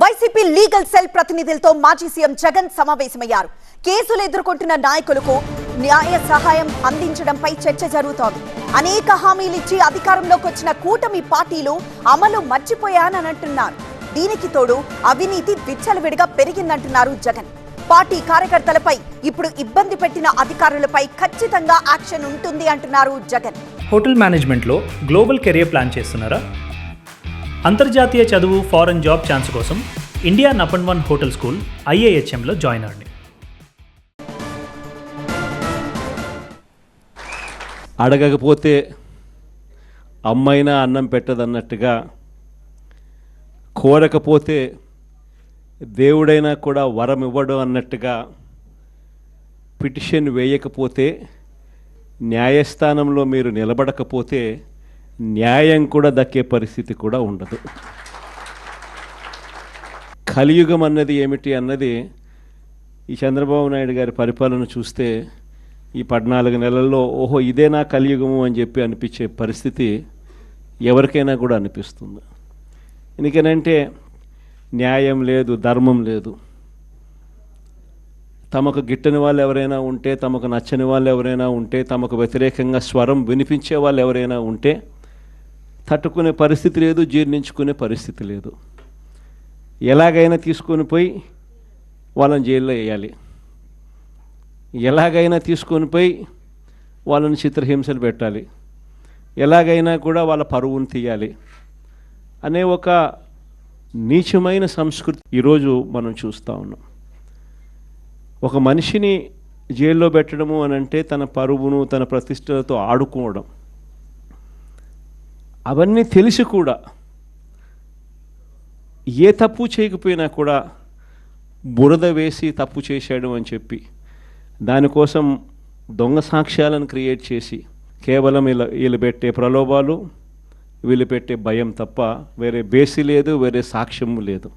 YCP legal cell ప్రతినిధులతో మాజీ CM Jagan సమావేశమయ్యారు. కేసులు ఎదుర్కొంటున్న నాయకులకు న్యాయ సహాయం అందించడంపై చర్చ జరుగుతోంది. అనేక హామీలు ఇచ్చి అధికారంలోకి వచ్చిన కూటమి పార్టీలు అమలు మర్చిపోయానంటున్నారు. దీనికి తోడు అవినీతి విచ్చలవిడిగా పెరిగిందంటున్నారు జగన్. పార్టీ కార్యకర్తలపై ఇప్పుడు ఇబ్బంది పెట్టిన అధికారులపై ఖచ్చితంగా యాక్షన్ ఉంటుంది అంటున్నారు జగన్. హోటల్ మేనేజ్మెంట్లో గ్లోబల్ కెరియర్ ప్లాన్ చేస్తున్నారా? అంతర్జాతీయ చదువు ఫారెన్ జాబ్ ఛాన్స్ కోసం ఇండియా నంబర్ 1 హోటల్ స్కూల్ IIHMలో జాయిన్ అవ్వండి. అడగకపోతే అమ్మైనా అన్నం పెట్టదన్నట్టుగా, కోరకపోతే దేవుడైనా కూడా వరం ఇవ్వడం అన్నట్టుగా, పిటిషన్ వేయకపోతే, న్యాయస్థానంలో మీరు నిలబడకపోతే న్యాయం కూడా దక్కే పరిస్థితి కూడా ఉండదు. కలియుగం అన్నది ఏమిటి అన్నది ఈ చంద్రబాబు నాయుడు గారి పరిపాలన చూస్తే ఈ 14 నెలల్లో ఓహో ఇదేనా కలియుగము అని చెప్పి అనిపించే పరిస్థితి ఎవరికైనా కూడా అనిపిస్తుంది. ఎందుకనంటే న్యాయం లేదు, ధర్మం లేదు. తమకు గిట్టని వాళ్ళు ఎవరైనా ఉంటే, తమకు నచ్చని వాళ్ళు ఎవరైనా ఉంటే, తమకు వ్యతిరేకంగా స్వరం వినిపించే వాళ్ళు ఎవరైనా ఉంటే తట్టుకునే పరిస్థితి లేదు, జీర్ణించుకునే పరిస్థితి లేదు. ఎలాగైనా తీసుకొని పోయి వాళ్ళని జైల్లో వేయాలి, ఎలాగైనా తీసుకొని పోయి వాళ్ళని చిత్రహింసలు పెట్టాలి, ఎలాగైనా కూడా వాళ్ళ పరువును తీయాలి అనే ఒక నీచమైన సంస్కృతి ఈరోజు మనం చూస్తూ ఉన్నాం. ఒక మనిషిని జైల్లో పెట్టడము అని అంటే తన పరువును, తన ప్రతిష్టలతో ఆడుకోవడం. అవన్నీ తెలిసి కూడా ఏ తప్పు చేయకపోయినా కూడా బురద వేసి తప్పు చేశాడు అని చెప్పి దానికోసం దొంగ సాక్ష్యాలను క్రియేట్ చేసి కేవలం వీళ్ళు పెట్టే ప్రలోభాలు, వీళ్ళు పెట్టే భయం తప్ప వేరే బేసి లేదు, వేరే సాక్ష్యము లేదు.